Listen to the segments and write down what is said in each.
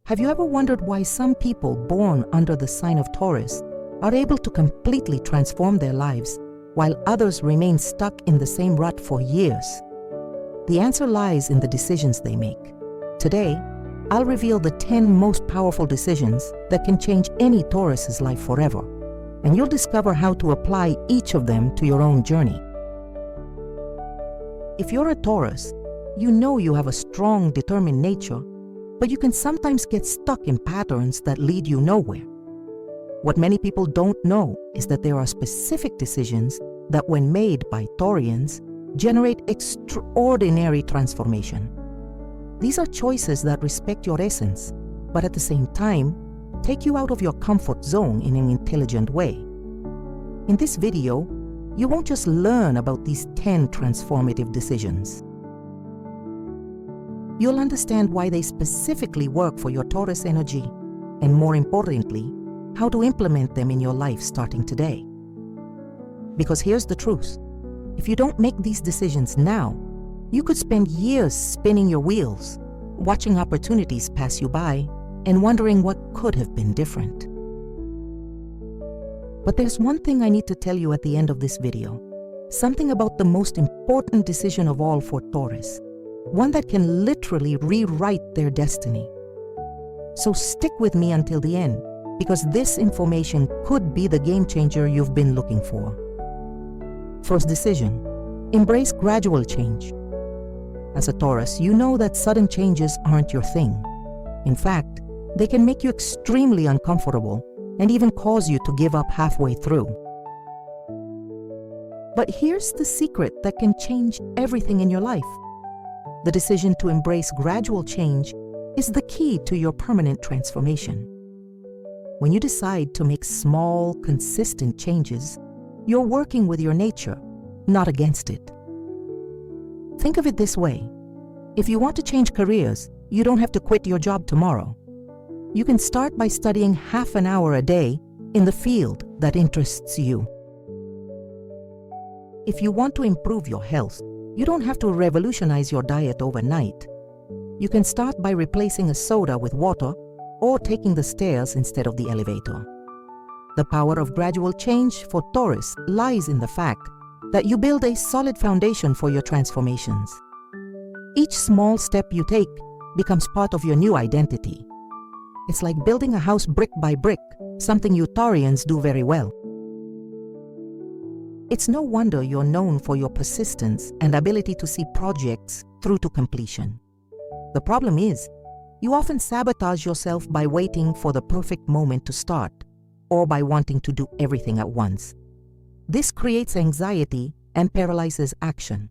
Have you ever wondered why some people born under the sign of Taurus are able to completely transform their lives, while others remain stuck in the same rut for years? The answer lies in the decisions they make. Today, I'll reveal the 10 most powerful decisions that can change any Taurus's life forever, and you'll discover how to apply each of them to your own journey. If you're a Taurus, you know you have a strong, determined nature, but you can sometimes get stuck in patterns that lead you nowhere. What many people don't know is that there are specific decisions that, when made by Taurians, generate extraordinary transformation. These are choices that respect your essence, but at the same time, take you out of your comfort zone in an intelligent way. In this video, you won't just learn about these 10 transformative decisions. You'll understand why they specifically work for your Taurus energy, and more importantly, how to implement them in your life starting today. Because here's the truth. If you don't make these decisions now, you could spend years spinning your wheels, watching opportunities pass you by, and wondering what could have been different. But there's one thing I need to tell you at the end of this video, something about the most important decision of all for Taurus, one that can literally rewrite their destiny. So stick with me until the end, because this information could be the game changer you've been looking for. First decision, embrace gradual change. As a Taurus, you know that sudden changes aren't your thing. In fact, they can make you extremely uncomfortable and even cause you to give up halfway through. But here's the secret that can change everything in your life. The decision to embrace gradual change is the key to your permanent transformation. When you decide to make small, consistent changes, you're working with your nature, not against it. Think of it this way. If you want to change careers, you don't have to quit your job tomorrow. You can start by studying half an hour a day in the field that interests you. If you want to improve your health, you don't have to revolutionize your diet overnight. You can start by replacing a soda with water or taking the stairs instead of the elevator. The power of gradual change for Taurus lies in the fact that you build a solid foundation for your transformations. Each small step you take becomes part of your new identity. It's like building a house brick by brick, something you Taurians do very well. It's no wonder you're known for your persistence and ability to see projects through to completion. The problem is, you often sabotage yourself by waiting for the perfect moment to start, or by wanting to do everything at once. This creates anxiety and paralyzes action.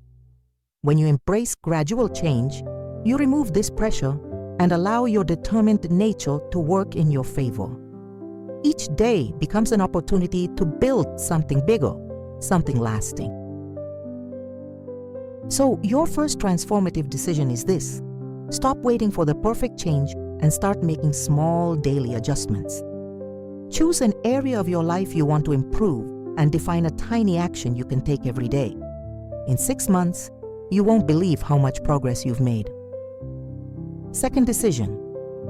When you embrace gradual change, you remove this pressure and allow your determined nature to work in your favor. Each day becomes an opportunity to build something bigger, something lasting. So your first transformative decision is this. Stop waiting for the perfect change and start making small daily adjustments. Choose an area of your life you want to improve and define a tiny action you can take every day. In 6 months, you won't believe how much progress you've made. Second decision,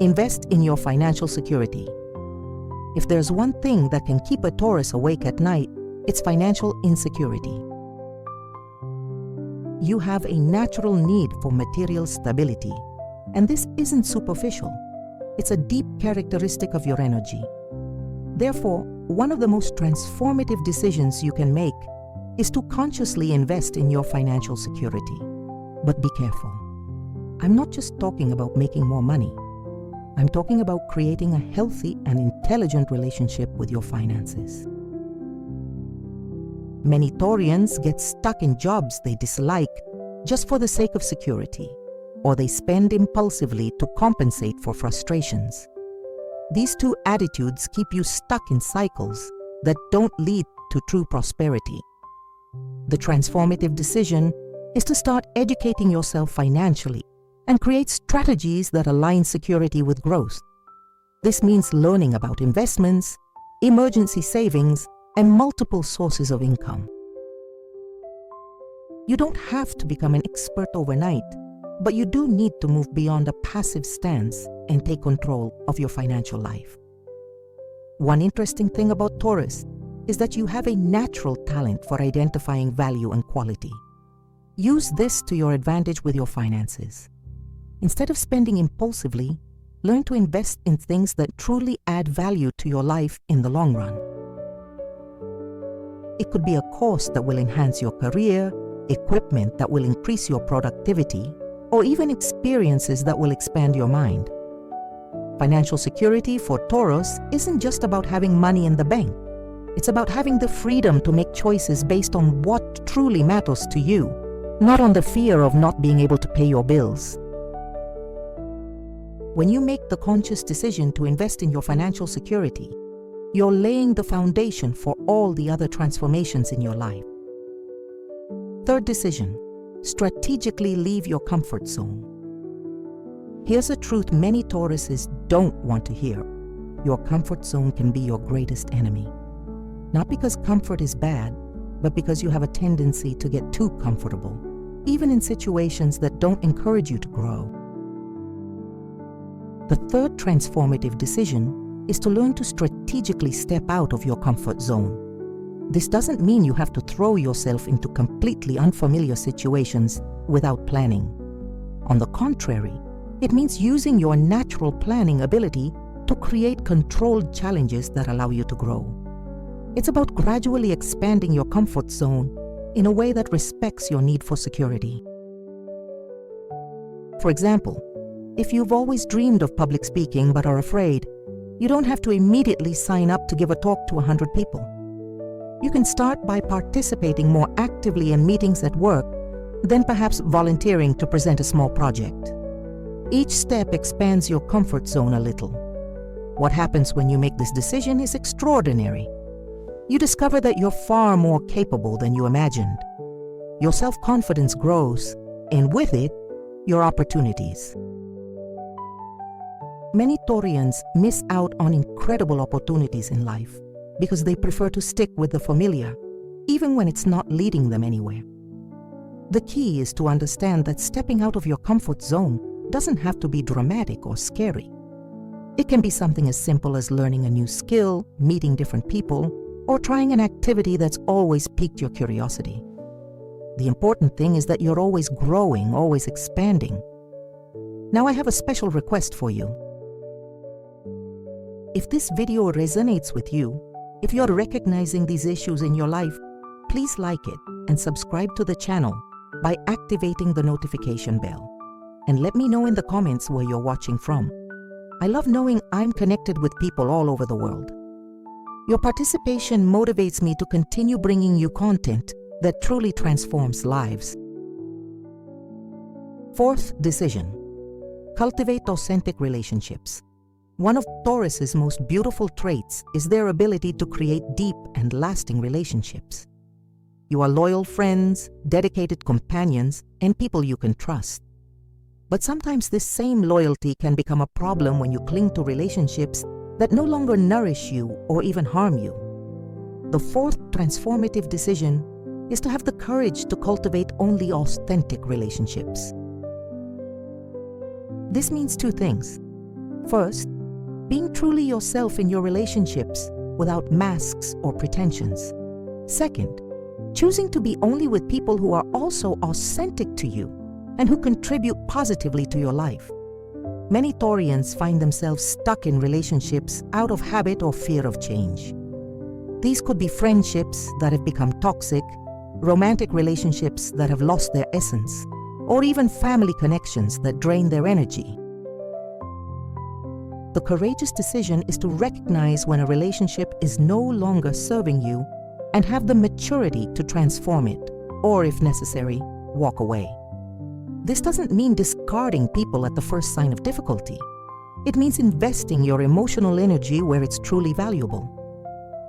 invest in your financial security. If there's one thing that can keep a Taurus awake at night, it's financial insecurity. You have a natural need for material stability, and this isn't superficial. It's a deep characteristic of your energy. Therefore, one of the most transformative decisions you can make is to consciously invest in your financial security. But be careful. I'm not just talking about making more money. I'm talking about creating a healthy and intelligent relationship with your finances. Many Taurians get stuck in jobs they dislike just for the sake of security, or they spend impulsively to compensate for frustrations. These two attitudes keep you stuck in cycles that don't lead to true prosperity. The transformative decision is to start educating yourself financially and create strategies that align security with growth. This means learning about investments, emergency savings, and multiple sources of income. You don't have to become an expert overnight, but you do need to move beyond a passive stance and take control of your financial life. One interesting thing about Taurus is that you have a natural talent for identifying value and quality. Use this to your advantage with your finances. Instead of spending impulsively, learn to invest in things that truly add value to your life in the long run. It could be a course that will enhance your career, equipment that will increase your productivity, or even experiences that will expand your mind. Financial security for Taurus isn't just about having money in the bank. It's about having the freedom to make choices based on what truly matters to you, not on the fear of not being able to pay your bills. When you make the conscious decision to invest in your financial security, you're laying the foundation for all the other transformations in your life. Third decision, strategically leave your comfort zone. Here's a truth many Tauruses don't want to hear. Your comfort zone can be your greatest enemy. Not because comfort is bad, but because you have a tendency to get too comfortable, even in situations that don't encourage you to grow. The third transformative decision is to learn to strategically step out of your comfort zone. This doesn't mean you have to throw yourself into completely unfamiliar situations without planning. On the contrary, it means using your natural planning ability to create controlled challenges that allow you to grow. It's about gradually expanding your comfort zone in a way that respects your need for security. For example, if you've always dreamed of public speaking but are afraid, you don't have to immediately sign up to give a talk to 100 people. You can start by participating more actively in meetings at work, then perhaps volunteering to present a small project. Each step expands your comfort zone a little. What happens when you make this decision is extraordinary. You discover that you're far more capable than you imagined. Your self-confidence grows, and with it, your opportunities. Many Taurians miss out on incredible opportunities in life because they prefer to stick with the familiar, even when it's not leading them anywhere. The key is to understand that stepping out of your comfort zone doesn't have to be dramatic or scary. It can be something as simple as learning a new skill, meeting different people, or trying an activity that's always piqued your curiosity. The important thing is that you're always growing, always expanding. Now I have a special request for you. If this video resonates with you, if you're recognizing these issues in your life, please like it and subscribe to the channel by activating the notification bell. And let me know in the comments where you're watching from. I love knowing I'm connected with people all over the world. Your participation motivates me to continue bringing you content that truly transforms lives. Fourth decision, cultivate authentic relationships. One of Taurus's most beautiful traits is their ability to create deep and lasting relationships. You are loyal friends, dedicated companions, and people you can trust. But sometimes this same loyalty can become a problem when you cling to relationships that no longer nourish you or even harm you. The fourth transformative decision is to have the courage to cultivate only authentic relationships. This means two things. First, being truly yourself in your relationships without masks or pretensions. Second, choosing to be only with people who are also authentic to you and who contribute positively to your life. Many Taurians find themselves stuck in relationships out of habit or fear of change. These could be friendships that have become toxic, romantic relationships that have lost their essence, or even family connections that drain their energy. The courageous decision is to recognize when a relationship is no longer serving you and have the maturity to transform it, or if necessary, walk away. This doesn't mean discarding people at the first sign of difficulty. It means investing your emotional energy where it's truly valuable.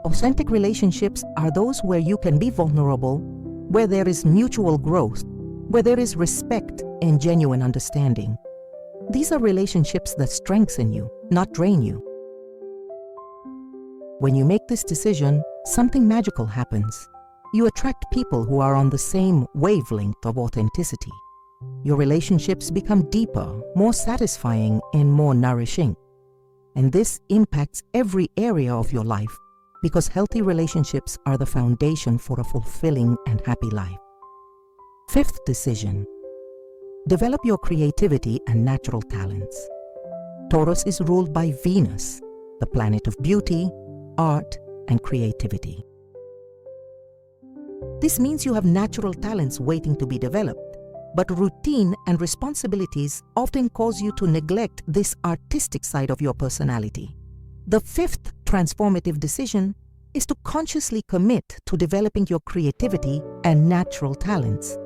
Authentic relationships are those where you can be vulnerable, where there is mutual growth, where there is respect and genuine understanding. These are relationships that strengthen you, not drain you. When you make this decision, something magical happens. You attract people who are on the same wavelength of authenticity. Your relationships become deeper, more satisfying, and more nourishing. And this impacts every area of your life because healthy relationships are the foundation for a fulfilling and happy life. Fifth decision: develop your creativity and natural talents. Taurus is ruled by Venus, the planet of beauty, art, and creativity. This means you have natural talents waiting to be developed, but routine and responsibilities often cause you to neglect this artistic side of your personality. The fifth transformative decision is to consciously commit to developing your creativity and natural talents.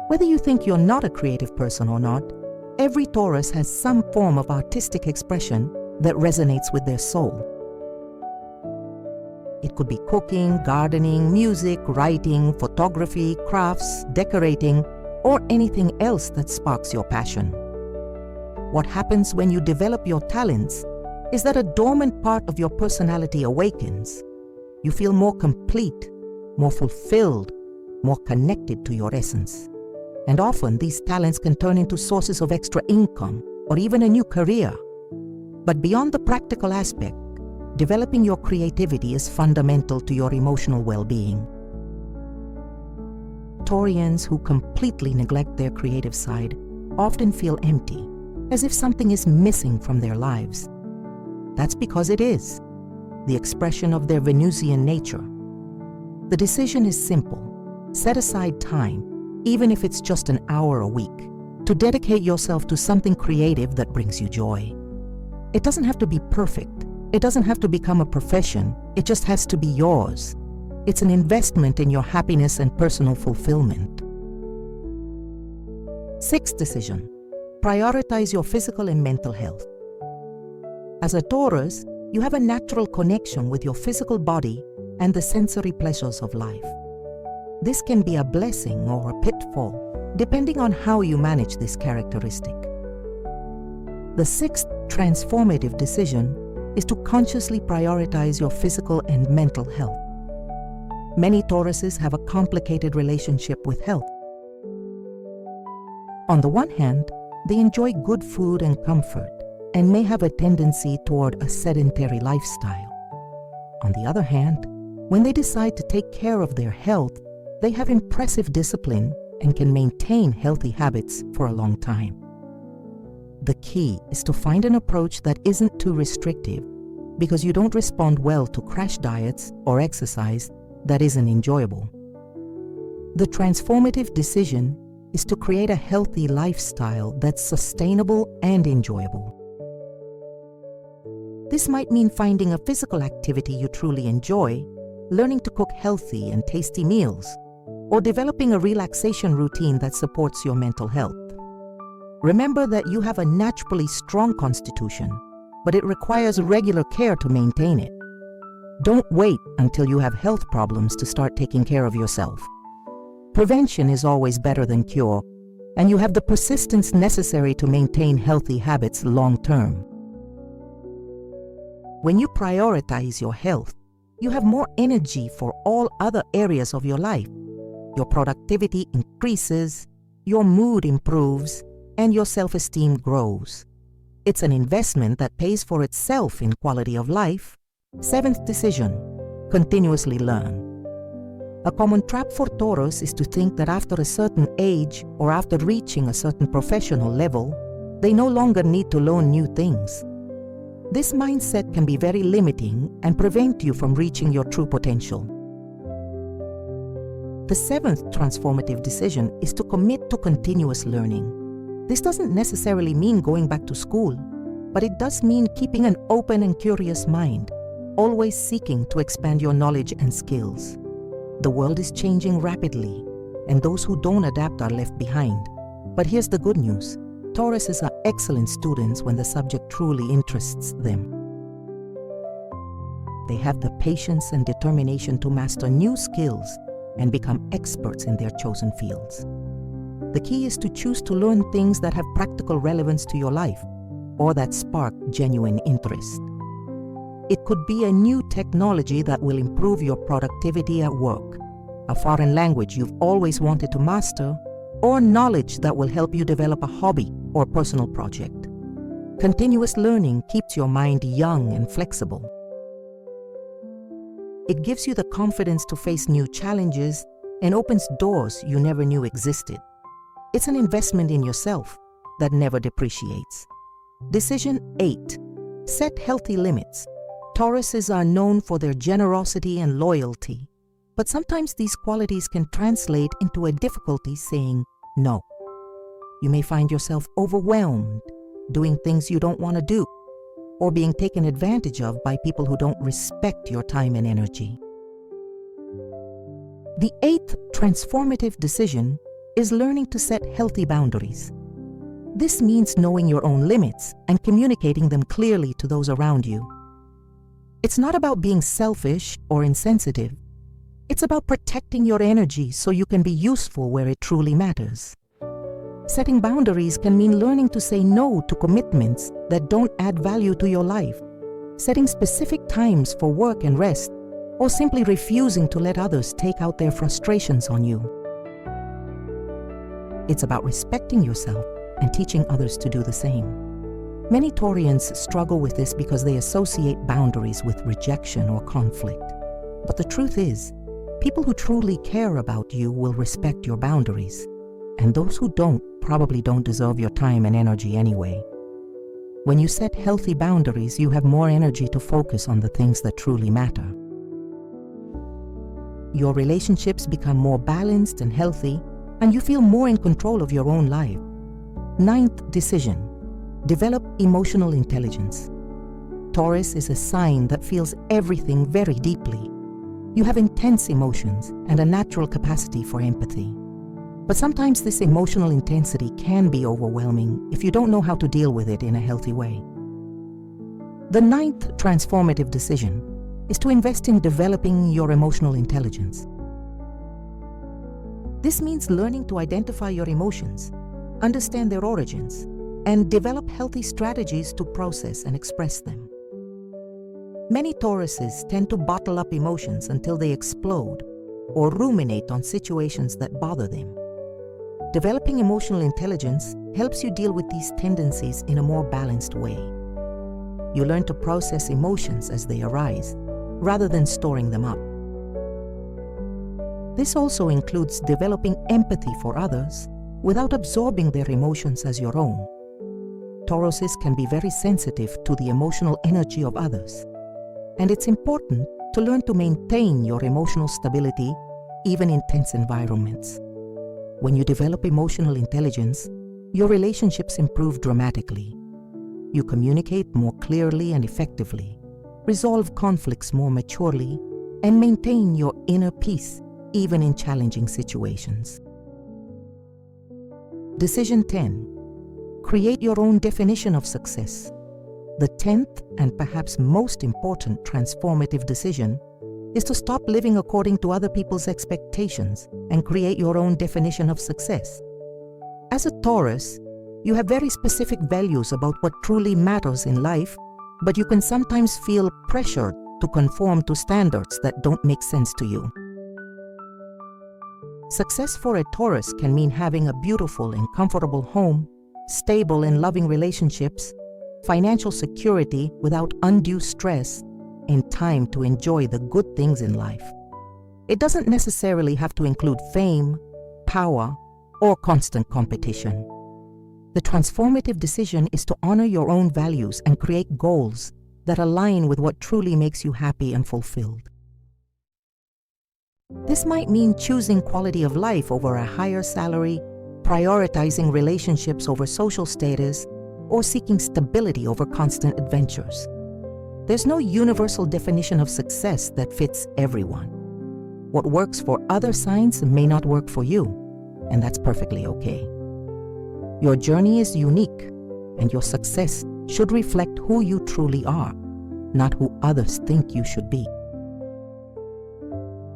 Whether you think you're not a creative person or not, every Taurus has some form of artistic expression that resonates with their soul. It could be cooking, gardening, music, writing, photography, crafts, decorating, or anything else that sparks your passion. What happens when you develop your talents is that a dormant part of your personality awakens. You feel more complete, more fulfilled, more connected to your essence. And often these talents can turn into sources of extra income or even a new career. But beyond the practical aspect, developing your creativity is fundamental to your emotional well-being. Taurians who completely neglect their creative side often feel empty, as if something is missing from their lives. That's because it is, the expression of their Venusian nature. The decision is simple. Set aside time, even if it's just an hour a week, to dedicate yourself to something creative that brings you joy. It doesn't have to be perfect. It doesn't have to become a profession. It just has to be yours. It's an investment in your happiness and personal fulfillment. Sixth decision: prioritize your physical and mental health. As a Taurus, you have a natural connection with your physical body and the sensory pleasures of life. This can be a blessing or a pitfall, depending on how you manage this characteristic. The sixth transformative decision is to consciously prioritize your physical and mental health. Many Tauruses have a complicated relationship with health. On the one hand, they enjoy good food and comfort and may have a tendency toward a sedentary lifestyle. On the other hand, when they decide to take care of their health, they have impressive discipline and can maintain healthy habits for a long time. The key is to find an approach that isn't too restrictive, because you don't respond well to crash diets or exercise that isn't enjoyable. The transformative decision is to create a healthy lifestyle that's sustainable and enjoyable. This might mean finding a physical activity you truly enjoy, learning to cook healthy and tasty meals, or developing a relaxation routine that supports your mental health. Remember that you have a naturally strong constitution, but it requires regular care to maintain it. Don't wait until you have health problems to start taking care of yourself. Prevention is always better than cure, and you have the persistence necessary to maintain healthy habits long term. When you prioritize your health, you have more energy for all other areas of your life. Your productivity increases, your mood improves, and your self-esteem grows. It's an investment that pays for itself in quality of life. Seventh decision: continuously learn. A common trap for Taurus is to think that after a certain age or after reaching a certain professional level, they no longer need to learn new things. This mindset can be very limiting and prevent you from reaching your true potential. The seventh transformative decision is to commit to continuous learning. This doesn't necessarily mean going back to school, but it does mean keeping an open and curious mind, always seeking to expand your knowledge and skills. The world is changing rapidly, and those who don't adapt are left behind. But here's the good news: Tauruses are excellent students when the subject truly interests them. They have the patience and determination to master new skills and become experts in their chosen fields. The key is to choose to learn things that have practical relevance to your life or that spark genuine interest. It could be a new technology that will improve your productivity at work, a foreign language you've always wanted to master, or knowledge that will help you develop a hobby or personal project. Continuous learning keeps your mind young and flexible. It gives you the confidence to face new challenges and opens doors you never knew existed. It's an investment in yourself that never depreciates. Decision 8. Set healthy limits. Tauruses are known for their generosity and loyalty, but sometimes these qualities can translate into a difficulty saying no. You may find yourself overwhelmed, doing things you don't want to do, or being taken advantage of by people who don't respect your time and energy. The 8th transformative decision is learning to set healthy boundaries. This means knowing your own limits and communicating them clearly to those around you. It's not about being selfish or insensitive. It's about protecting your energy so you can be useful where it truly matters. Setting boundaries can mean learning to say no to commitments that don't add value to your life, setting specific times for work and rest, or simply refusing to let others take out their frustrations on you. It's about respecting yourself and teaching others to do the same. Many Taurians struggle with this because they associate boundaries with rejection or conflict. But the truth is, people who truly care about you will respect your boundaries, and those who don't probably don't deserve your time and energy anyway. When you set healthy boundaries, you have more energy to focus on the things that truly matter. Your relationships become more balanced and healthy, and you feel more in control of your own life. 9th decision. Develop emotional intelligence. Taurus is a sign that feels everything very deeply. You have intense emotions and a natural capacity for empathy. But sometimes this emotional intensity can be overwhelming if you don't know how to deal with it in a healthy way. The 9th transformative decision is to invest in developing your emotional intelligence. This means learning to identify your emotions, understand their origins, and develop healthy strategies to process and express them. Many Tauruses tend to bottle up emotions until they explode or ruminate on situations that bother them. Developing emotional intelligence helps you deal with these tendencies in a more balanced way. You learn to process emotions as they arise, rather than storing them up. This also includes developing empathy for others without absorbing their emotions as your own. Tauruses can be very sensitive to the emotional energy of others, and it's important to learn to maintain your emotional stability even in tense environments. When you develop emotional intelligence, your relationships improve dramatically. You communicate more clearly and effectively, resolve conflicts more maturely, and maintain your inner peace even in challenging situations. Decision 10. Create your own definition of success. The 10th and perhaps most important transformative decision is to stop living according to other people's expectations and create your own definition of success. As a Taurus, you have very specific values about what truly matters in life, but you can sometimes feel pressured to conform to standards that don't make sense to you. Success for a Taurus can mean having a beautiful and comfortable home, stable and loving relationships, financial security without undue stress, and time to enjoy the good things in life. It doesn't necessarily have to include fame, power, or constant competition. The transformative decision is to honor your own values and create goals that align with what truly makes you happy and fulfilled. This might mean choosing quality of life over a higher salary, prioritizing relationships over social status, or seeking stability over constant adventures. There's no universal definition of success that fits everyone. What works for other signs may not work for you, and that's perfectly okay. Your journey is unique, and your success should reflect who you truly are, not who others think you should be.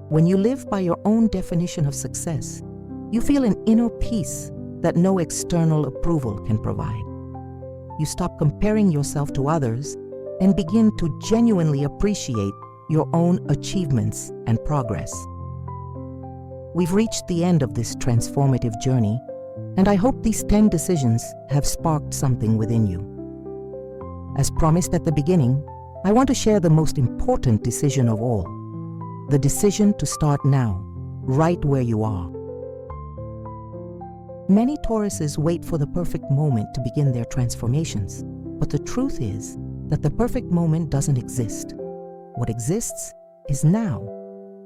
When you live by your own definition of success, you feel an inner peace that no external approval can provide. You stop comparing yourself to others and begin to genuinely appreciate your own achievements and progress. We've reached the end of this transformative journey, and I hope these 10 decisions have sparked something within you. As promised at the beginning, I want to share the most important decision of all, the decision to start now, right where you are. Many Tauruses wait for the perfect moment to begin their transformations, but the truth is that the perfect moment doesn't exist. What exists is now,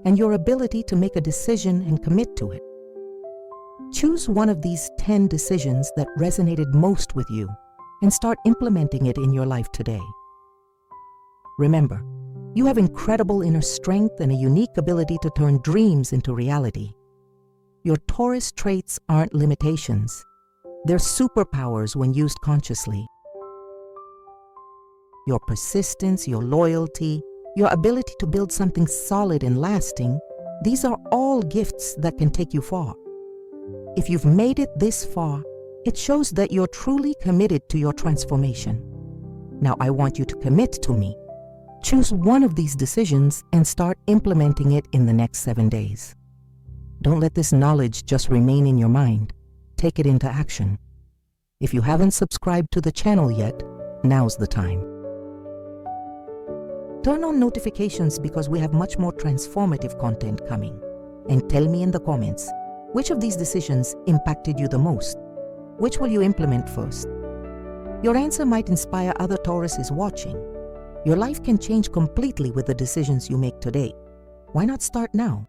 and your ability to make a decision and commit to it. Choose one of these 10 decisions that resonated most with you and start implementing it in your life today. Remember, you have incredible inner strength and a unique ability to turn dreams into reality. Your Taurus traits aren't limitations. They're superpowers when used consciously. Your persistence, your loyalty, your ability to build something solid and lasting, these are all gifts that can take you far. If you've made it this far, it shows that you're truly committed to your transformation. Now I want you to commit to me. Choose one of these decisions and start implementing it in the next 7 days. Don't let this knowledge just remain in your mind. Take it into action. If you haven't subscribed to the channel yet, now's the time. Turn on notifications because we have much more transformative content coming. And tell me in the comments, which of these decisions impacted you the most? Which will you implement first? Your answer might inspire other Tauruses watching. Your life can change completely with the decisions you make today. Why not start now?